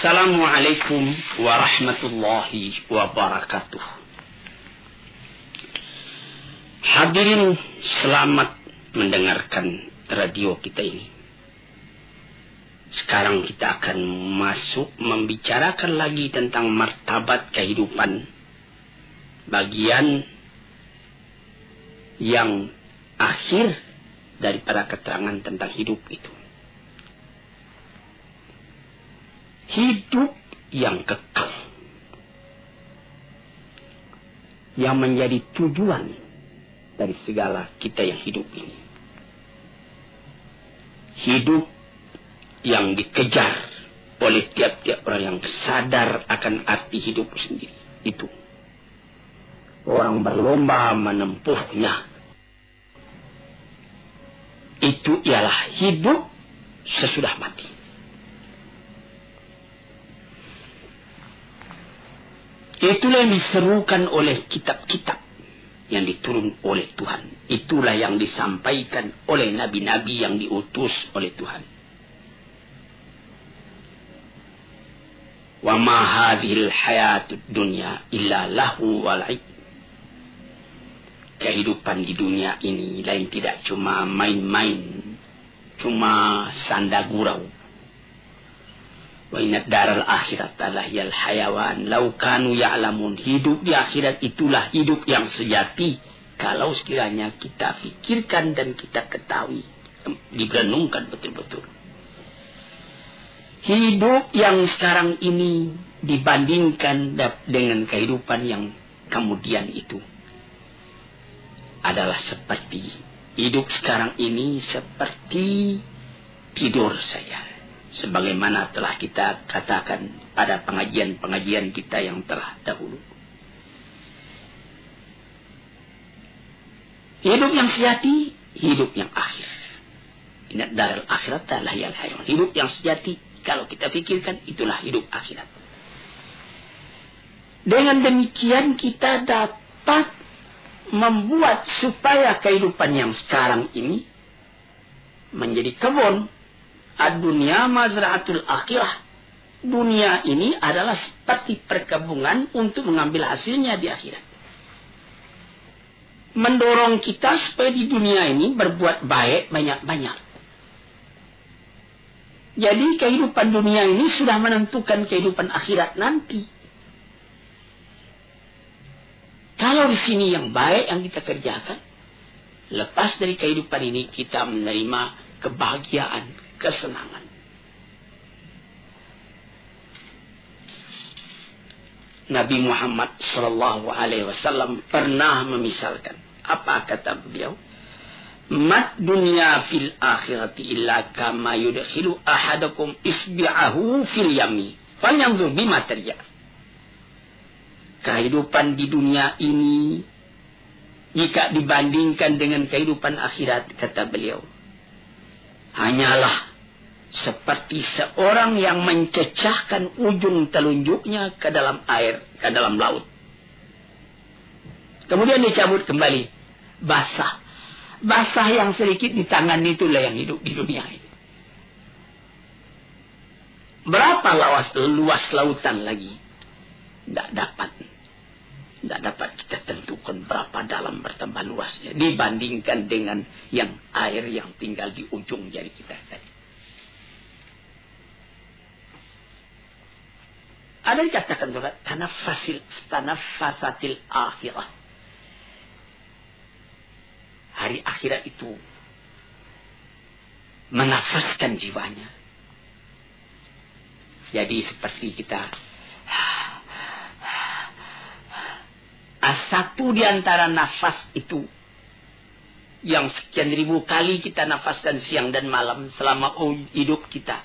Assalamualaikum warahmatullahi wabarakatuh. Hadirin, selamat mendengarkan radio kita ini. Sekarang kita akan masuk membicarakan lagi tentang martabat kehidupan. Bagian yang akhir daripada keterangan tentang hidup itu. Hidup yang kekal, yang menjadi tujuan dari segala kita yang hidup ini. Hidup yang dikejar oleh tiap-tiap orang yang sadar akan arti hidup sendiri. Itu orang berlomba menempuhnya. Itu ialah hidup sesudah mati. Itulah yang diserukan oleh kitab-kitab yang diturun oleh Tuhan. Itulah yang disampaikan oleh nabi-nabi yang diutus oleh Tuhan. Wa ma hadhil hayatud dunya illa lahu wa la'ib. Kehidupan di dunia ini lain tidak cuma main-main, cuma sanda gurau. Wa inna daral akhirat lahiyal hayawan law kanu ya'lamun. Hidup di akhirat itulah hidup yang sejati kalau sekiranya kita fikirkan dan kita ketahui, direnungkan betul-betul. Hidup yang sekarang ini dibandingkan dengan kehidupan yang kemudian itu adalah seperti hidup sekarang ini seperti tidur saja. Sebagaimana telah kita katakan pada pengajian-pengajian kita yang telah dahulu. Hidup yang sejati, hidup yang akhir. Inna daral akhirat lahiyal hayawan. Hidup yang sejati, kalau kita pikirkan, itulah hidup akhirat. Dengan demikian kita dapat membuat supaya kehidupan yang sekarang ini menjadi kebun. Ad-dunya mazra'atul akhirah. Dunia ini adalah seperti perkebunan untuk mengambil hasilnya di akhirat. Mendorong kita supaya di dunia ini berbuat baik banyak-banyak. Jadi kehidupan dunia ini sudah menentukan kehidupan akhirat nanti. Kalau di sini yang baik yang kita kerjakan, lepas dari kehidupan ini kita menerima kebahagiaan, kesenangan. Nabi Muhammad sallallahu alaihi wasallam pernah memisalkan. Apa kata beliau? Mat dunya fil akhirati illa kama yudkhilu ahadakum isbi'ahu fil yami falyanzur bima tarja. Kehidupan di dunia ini jika dibandingkan dengan kehidupan akhirat, kata beliau, hanyalah seperti seorang yang mencecahkan ujung telunjuknya ke dalam air, ke dalam laut. Kemudian dicabut kembali. Basah. Basah yang sedikit di tangan itulah yang hidup di dunia ini. Berapa luas lautan lagi? Tidak dapat kita tentukan berapa dalam bertambah luasnya dibandingkan dengan yang air yang tinggal di ujung jari kita tadi. Ada yang katakan juga tanaffasatil akhirah. Hari akhirat itu menafaskan jiwanya. Jadi seperti kita satu di antara nafas itu yang sekian ribu kali kita nafaskan siang dan malam selama hidup kita.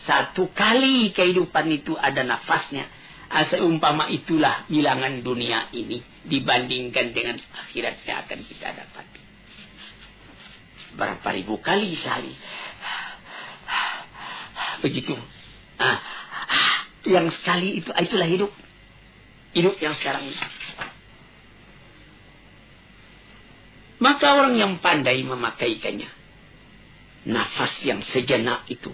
Satu kali kehidupan itu ada nafasnya. Seumpama itulah bilangan dunia ini dibandingkan dengan akhirat yang akan kita dapati. Berapa ribu kali sehari. Begitu. Yang sekali itu, itulah hidup. Hidup yang sekarang ini. Maka orang yang pandai memakaikannya, nafas yang sejenak itu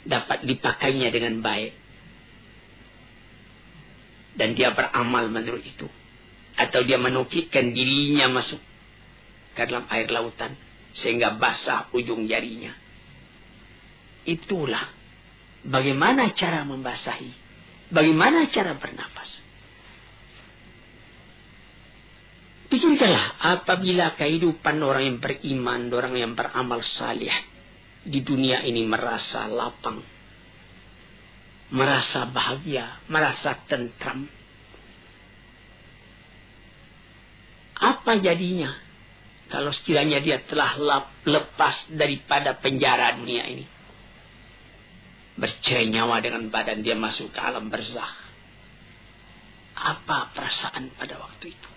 dapat dipakainya dengan baik. Dan dia beramal menurut itu. Atau dia menukikkan dirinya masuk ke dalam air lautan. Sehingga basah ujung jarinya. Itulah bagaimana cara membasahi. Bagaimana cara bernapas. Pikirkanlah apabila kehidupan orang yang beriman, orang yang beramal salih di dunia ini merasa lapang, merasa bahagia, merasa tentram. Apa jadinya kalau sekiranya dia telah lepas daripada penjara dunia ini? Bercerai nyawa dengan badan dia masuk ke alam barzakh. Apa perasaan pada waktu itu?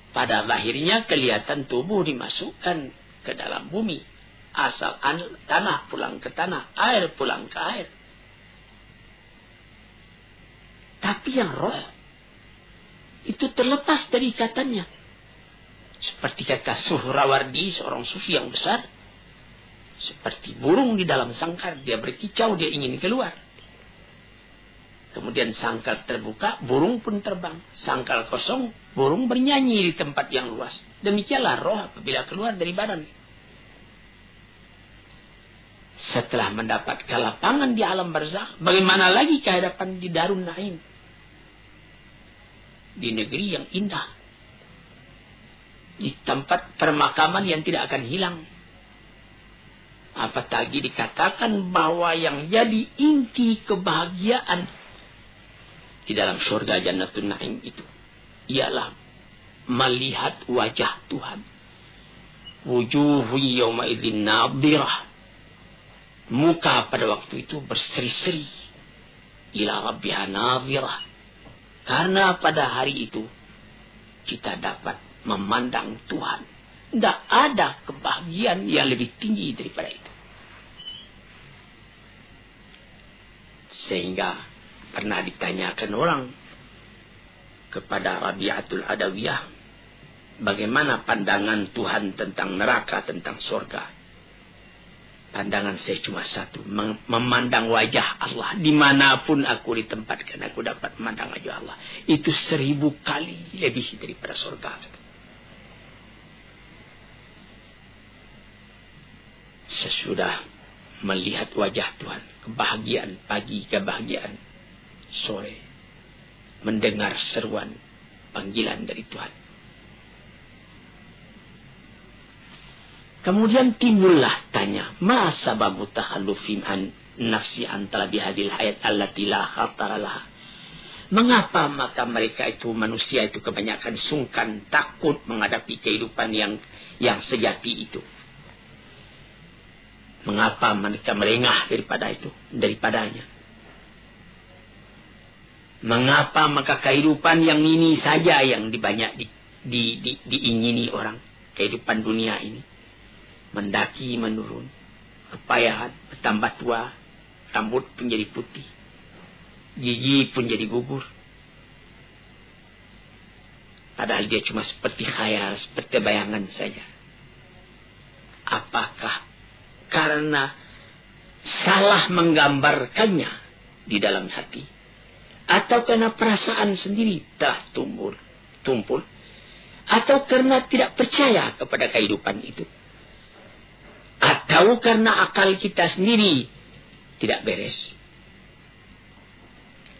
Pada lahirnya kelihatan tubuh dimasukkan ke dalam bumi. Asal tanah pulang ke tanah, air pulang ke air. Tapi yang roh itu terlepas dari ikatannya. Seperti kata Suhrawardi, seorang sufi yang besar. Seperti burung di dalam sangkar, dia berkicau, dia ingin keluar. Kemudian sangkar terbuka, burung pun terbang. Sangkar kosong, burung bernyanyi di tempat yang luas. Demikianlah roh apabila keluar dari badan. Setelah mendapat kelapangan di alam barzakh, bagaimana lagi kehadapan di Darun Naim? Di negeri yang indah. Di tempat permakaman yang tidak akan hilang. Apatagi dikatakan bahwa yang jadi inti kebahagiaan di dalam surga Jannatul Naim itu ialah melihat wajah Tuhan. Wujuhu yawma idzin nadhirah. Muka pada waktu itu berseri-seri. Ila rabbiha nadhirah. Karena pada hari itu kita dapat memandang Tuhan. Tidak ada kebahagiaan yang lebih tinggi daripada itu. Sehingga pernah ditanyakan orang kepada Rabi'atul Adawiyah, bagaimana pandangan Tuhan tentang neraka, tentang surga. Pandangan saya cuma satu, memandang wajah Allah. Dimanapun aku ditempatkan, aku dapat memandang wajah Allah. Itu 1000 kali lebih daripada surga. Sesudah melihat wajah Tuhan, kebahagiaan pagi, kebahagiaan sore, mendengar seruan panggilan dari Tuhan. Kemudian timbullah tanya, ma sababu takhallufin an nafsi antara bihadil hayat allati la khatara laha. Mengapa maka mereka itu, manusia itu kebanyakan sungkan, takut menghadapi kehidupan yang sejati itu? Mengapa mereka melengah daripadanya? Mengapa maka kehidupan yang ini saja yang diingini orang, kehidupan dunia ini? Mendaki menurun, kepayahan, bertambah tua, rambut pun jadi putih, gigi pun jadi gugur. Padahal dia cuma seperti khayal, seperti bayangan saja. Apakah karena salah menggambarkannya di dalam hati, atau karena perasaan sendiri telah tumpul, atau karena tidak percaya kepada kehidupan itu, atau karena akal kita sendiri tidak beres,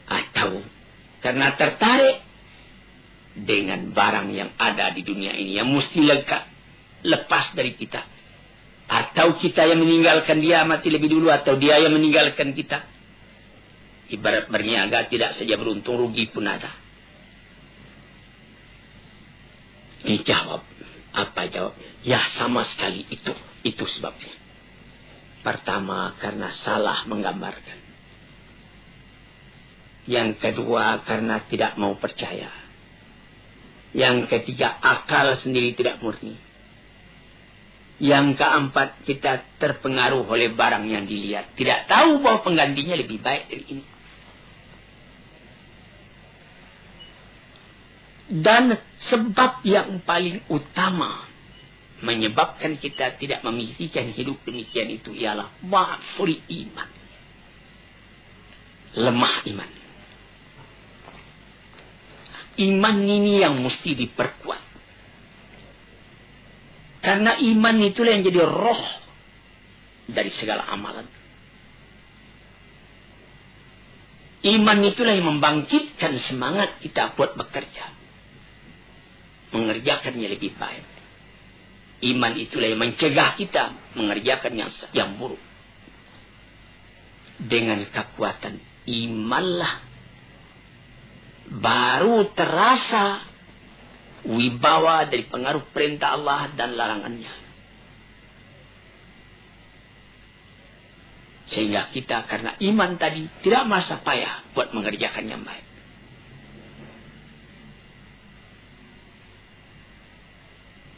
atau karena tertarik dengan barang yang ada di dunia ini yang mesti lepas dari kita, atau kita yang meninggalkan dia mati lebih dulu, atau dia yang meninggalkan kita. Ibarat berniaga, tidak saja beruntung, rugi pun ada. Ini jawab. Apa jawabnya? Ya, sama sekali itu sebabnya. Pertama, karena salah menggambarkan. Yang kedua, karena tidak mau percaya. Yang ketiga, akal sendiri tidak murni. Yang keempat, kita terpengaruh oleh barang yang dilihat. Tidak tahu bahwa penggantinya lebih baik dari ini. Dan sebab yang paling utama menyebabkan kita tidak memikirkan hidup demikian itu ialah dha'ful iman. Lemah iman. Iman ini yang mesti diperkuat. Karena iman itulah yang jadi roh dari segala amalan. Iman itulah yang membangkitkan semangat kita buat bekerja. Mengerjakannya lebih baik. Iman itulah yang mencegah kita mengerjakan yang buruk. Dengan kekuatan imanlah baru terasa wibawa dari pengaruh perintah Allah dan larangannya. Sehingga kita karena iman tadi tidak merasa payah buat mengerjakan yang baik.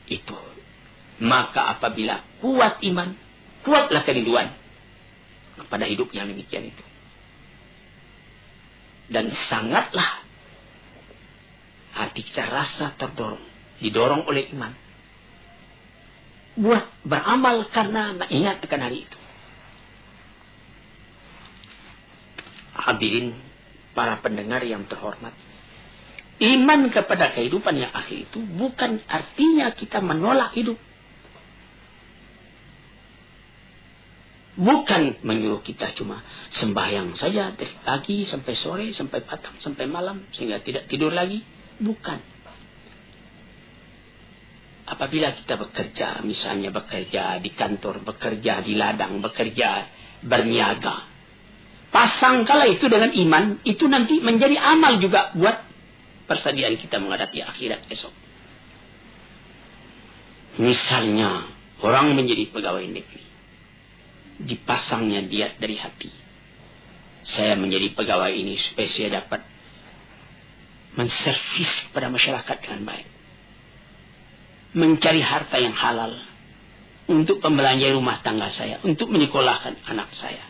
Itu. Maka apabila kuat iman, kuatlah kerinduan kepada hidup yang demikian itu. Dan sangatlah hati kita rasa terdorong, didorong oleh iman. Buat beramal karena ingat akan hari itu. Hadirin para pendengar yang terhormat. Iman kepada kehidupan yang akhir itu bukan artinya kita menolak hidup. Bukan menyuruh kita cuma sembahyang saja dari pagi sampai sore, sampai petang, sampai malam, sehingga tidak tidur lagi. Bukan. Apabila kita bekerja, misalnya bekerja di kantor, bekerja di ladang, bekerja berniaga, pasangkala itu dengan iman, itu nanti menjadi amal juga buat persediaan kita menghadapi akhirat esok. Misalnya, orang menjadi pegawai negeri, dipasangnya diat dari hati. Saya menjadi pegawai ini supaya saya dapat menservis kepada masyarakat dengan baik. Mencari harta yang halal untuk pembelanja rumah tangga saya, untuk menyekolahkan anak saya.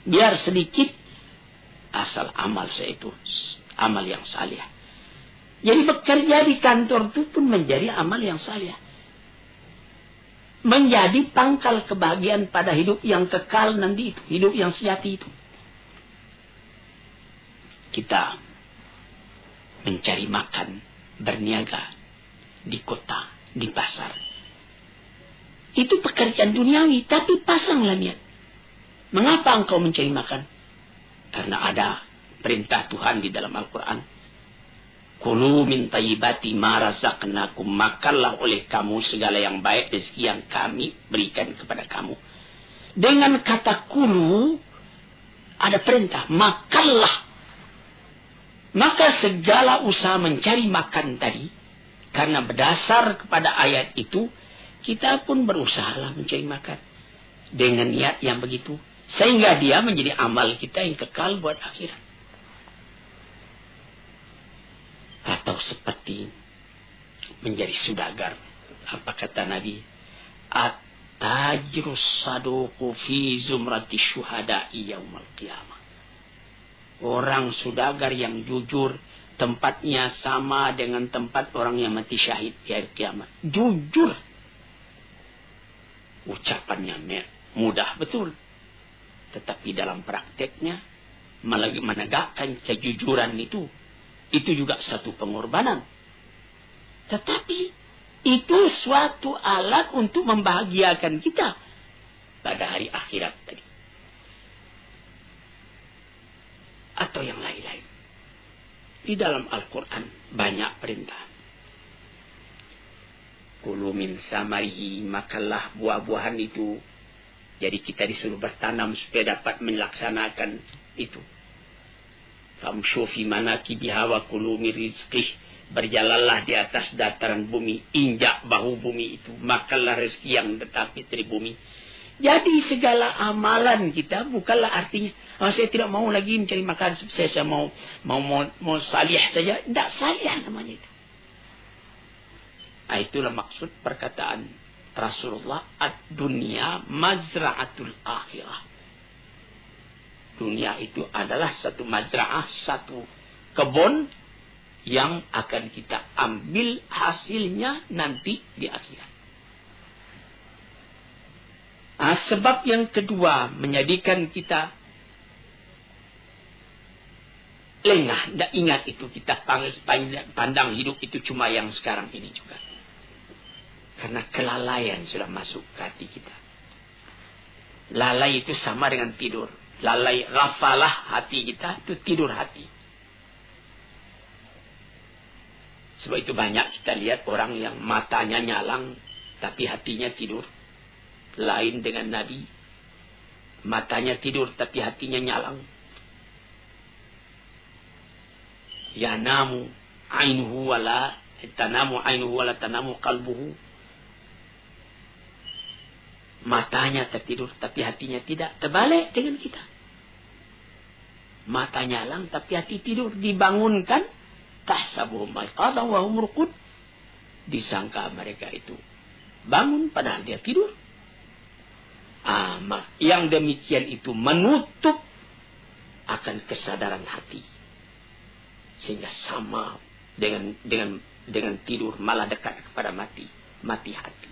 Biar sedikit, asal amal saya itu amal yang saleh. Jadi bekerja di kantor itu pun menjadi amal yang saleh. Menjadi pangkal kebahagiaan pada hidup yang kekal nanti itu. Hidup yang sejati itu. Kita mencari makan, berniaga di kota, di pasar. Itu pekerjaan duniawi, tapi pasanglah niat. Mengapa engkau mencari makan? Karena ada perintah Tuhan di dalam Al-Quran. Kulu min tayyibati ma razaqnakum, makanlah oleh kamu segala yang baik rezeki yang kami berikan kepada kamu. Dengan kata kulu ada perintah, makanlah. Maka segala usaha mencari makan tadi, karena berdasar kepada ayat itu, kita pun berusahalah mencari makan dengan niat yang begitu, sehingga dia menjadi amal kita yang kekal buat akhirat. Atau seperti menjadi saudagar. Apa kata Nabi? At-tajirus saduqu fi zumrati syuhada'i yaumal qiyamah. Orang saudagar yang jujur, tempatnya sama dengan tempat orang yang mati syahid di hari kiamat. Jujur. Ucapannya mudah betul. Tetapi dalam prakteknya, menegakkan kejujuran itu juga satu pengorbanan. Tetapi itu suatu alat untuk membahagiakan kita pada hari akhirat tadi. Atau yang lain-lain. Di dalam Al-Quran banyak perintah. Kulu min samarihi, makanlah buah-buahan itu. Jadi kita disuruh bertanam supaya dapat melaksanakan itu. Famshu fi manakibiha wa kulu min rizqih, berjalanlah di atas dataran bumi, injak bahu bumi itu, makanlah rezeki yang tetapi dari bumi. Jadi segala amalan kita bukanlah artinya saya tidak mau lagi mencari makan, saya mau salih saja. Tidak salih namanya itu. Itulah maksud perkataan Rasulullah, ad-dunya mazra'atul akhirah. Dunia itu adalah satu mazra'ah, satu kebun yang akan kita ambil hasilnya nanti di akhirat. Sebab yang kedua menjadikan kita lengah, tidak ingat itu. Kita pandang hidup itu cuma yang sekarang ini juga. Karena kelalaian sudah masuk ke hati kita. Lalai itu sama dengan tidur. Lalai, ghafalah hati kita, itu tidur hati. Sebab itu banyak kita lihat orang yang matanya nyalang, tapi hatinya tidur. Lain dengan Nabi. Matanya tidur, tapi hatinya nyalang. Yanamu ainuhu wala tanamu qalbuhu. Matanya tertidur tapi hatinya tidak. Terbalik dengan kita. Mata nyalang tapi hati tidur. Dibangunkan. Tahsabuhum aiqadhan wa hum ruqud. Disangka mereka itu bangun padahal dia tidur. Yang demikian itu menutup akan kesadaran hati. Sehingga sama dengan tidur malah dekat kepada mati hati.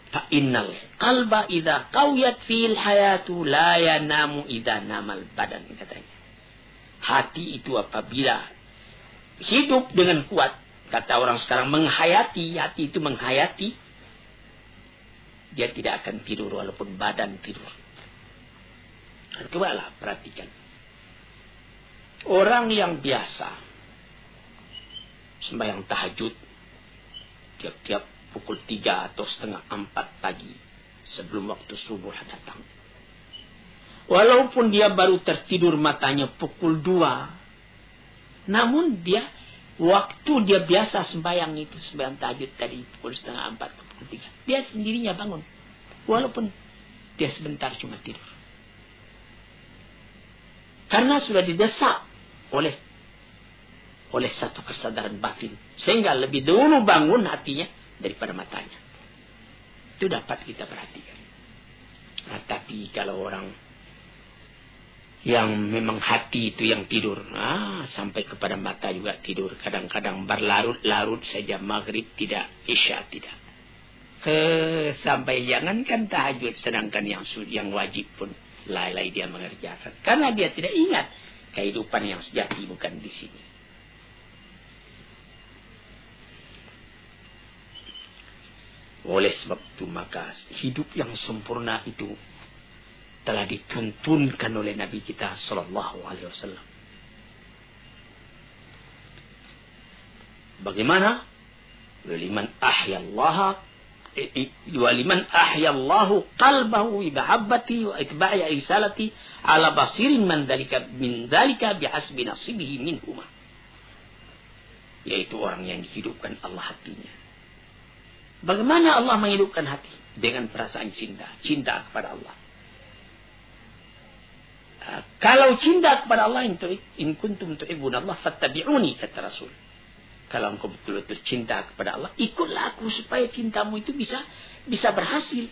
Fa innal qalba idza qawiyat fil hayatu la yanamu idza namal badan, katanya. Hati itu apabila hidup dengan kuat, kata orang sekarang menghayati, hati itu menghayati, dia tidak akan tidur walaupun badan tidur. Cobalah perhatikan. Orang yang biasa sembahyang tahajud tiap-tiap pukul 3 atau setengah 4 pagi sebelum waktu subuh datang. Walaupun dia baru tertidur matanya pukul 2, namun dia waktu dia biasa sembahyang itu, sembahyang tahajud tadi pukul setengah 4 atau pukul 3, dia sendirinya bangun. Walaupun dia sebentar cuma tidur. Karena sudah didesak oleh satu kesadaran batin. Sehingga lebih dulu bangun hatinya daripada matanya. Itu dapat kita perhatikan. Tapi kalau orang yang memang hati itu yang tidur, sampai kepada mata juga tidur. Kadang-kadang berlarut-larut saja, maghrib tidak, isya tidak. Sampai jangankan tahajud, sedangkan yang wajib pun lalai dia mengerjakan. Karena dia tidak ingat kehidupan yang sejati bukan di sini. Oleh sebab itu maka hidup yang sempurna itu telah dituntunkan oleh Nabi kita sallallahu alaihi wasallam. Bagaimana? Waliman ahyallahu qalbahu bi mahabbati wa itba'i risalati ala basirin min dzalika bihasbi nasibihi minhuma. Yaitu orang yang dihidupkan Allah hatinya. Bagaimana Allah menghidupkan hati? Dengan perasaan cinta kepada Allah. Kalau cinta kepada Allah, in kuntum tuhibbunallah fattabi'uni, kata Rasul. Kalau engkau betul-betul cinta kepada Allah, ikutlah aku supaya cintamu itu bisa berhasil.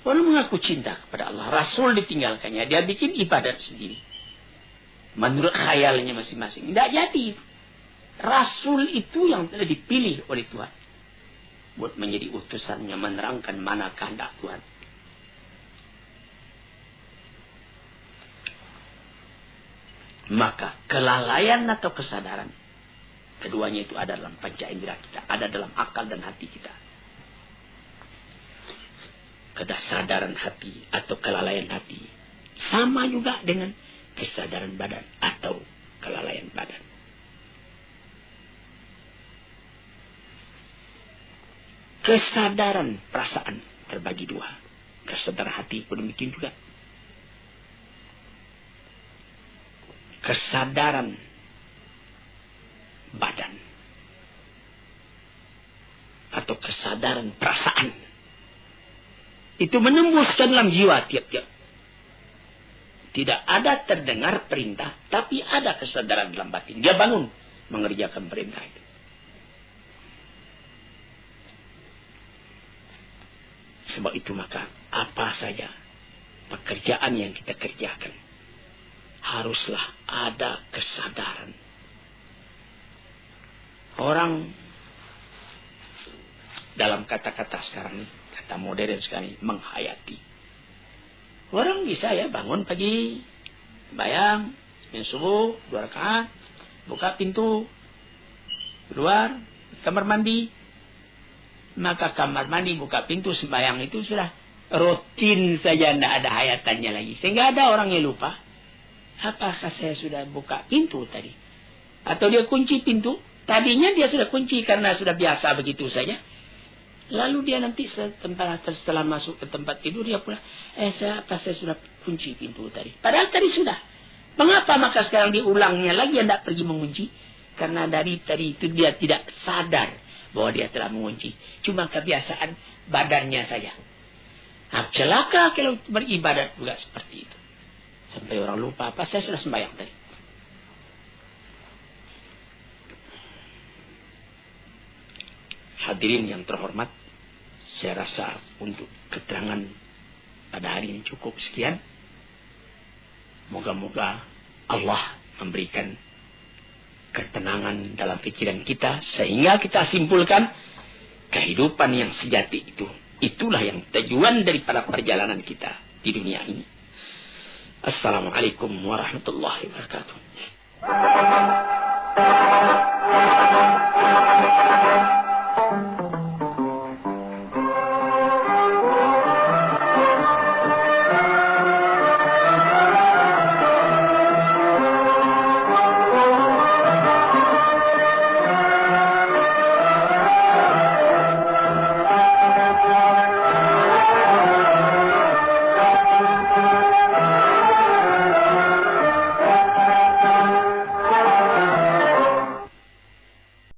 Walau mengaku cinta kepada Allah, Rasul ditinggalkannya, dia bikin ibadat sendiri. Menurut khayalnya masing-masing. Tidak jadi. Rasul itu yang telah dipilih oleh Tuhan buat menjadi utusannya, menerangkan mana kehendak Tuhan. Maka kelalaian atau kesadaran, keduanya itu ada dalam panca indera kita, ada dalam akal dan hati kita. Kesadaran hati atau kelalaian hati sama juga dengan kesadaran badan atau kelalaian badan. Kesadaran perasaan terbagi dua. Kesadaran hati pun demikian juga. Kesadaran badan atau kesadaran perasaan itu menembuskan dalam jiwa tiap-tiap. Tidak ada terdengar perintah, tapi ada kesadaran dalam batin. Dia bangun mengerjakan perintah itu. Sebab itu maka apa saja pekerjaan yang kita kerjakan haruslah ada kesadaran. Orang dalam kata-kata sekarang ini, kata modern sekarang ini, menghayati. Orang bisa ya bangun pagi, bayang, subuh, 2 rakaat, buka pintu, keluar, kamar mandi. Maka kamar mandi, buka pintu, sembahyang itu sudah rutin saja, tidak ada hayatannya lagi. Sehingga ada orang yang lupa, apakah saya sudah buka pintu tadi? Atau dia kunci pintu? Tadinya dia sudah kunci karena sudah biasa begitu saja. Lalu dia nanti setelah masuk ke tempat tidur, dia pula, saya sudah kunci pintu tadi. Padahal tadi sudah. Mengapa maka sekarang diulangnya lagi, dia tidak pergi mengunci? Karena dari tadi itu dia tidak sadar bahwa dia telah mengunci. Cuma kebiasaan badannya saja. Nah, celaka kalau beribadat juga seperti itu. Sampai orang lupa, saya sudah sembahyang tadi. Hadirin yang terhormat, saya rasa untuk keterangan pada hari ini cukup sekian. Moga-moga Allah memberikan ketenangan dalam pikiran kita, sehingga kita simpulkan kehidupan yang sejati itu. Itulah yang tujuan daripada perjalanan kita di dunia ini. Assalamualaikum warahmatullahi wabarakatuh.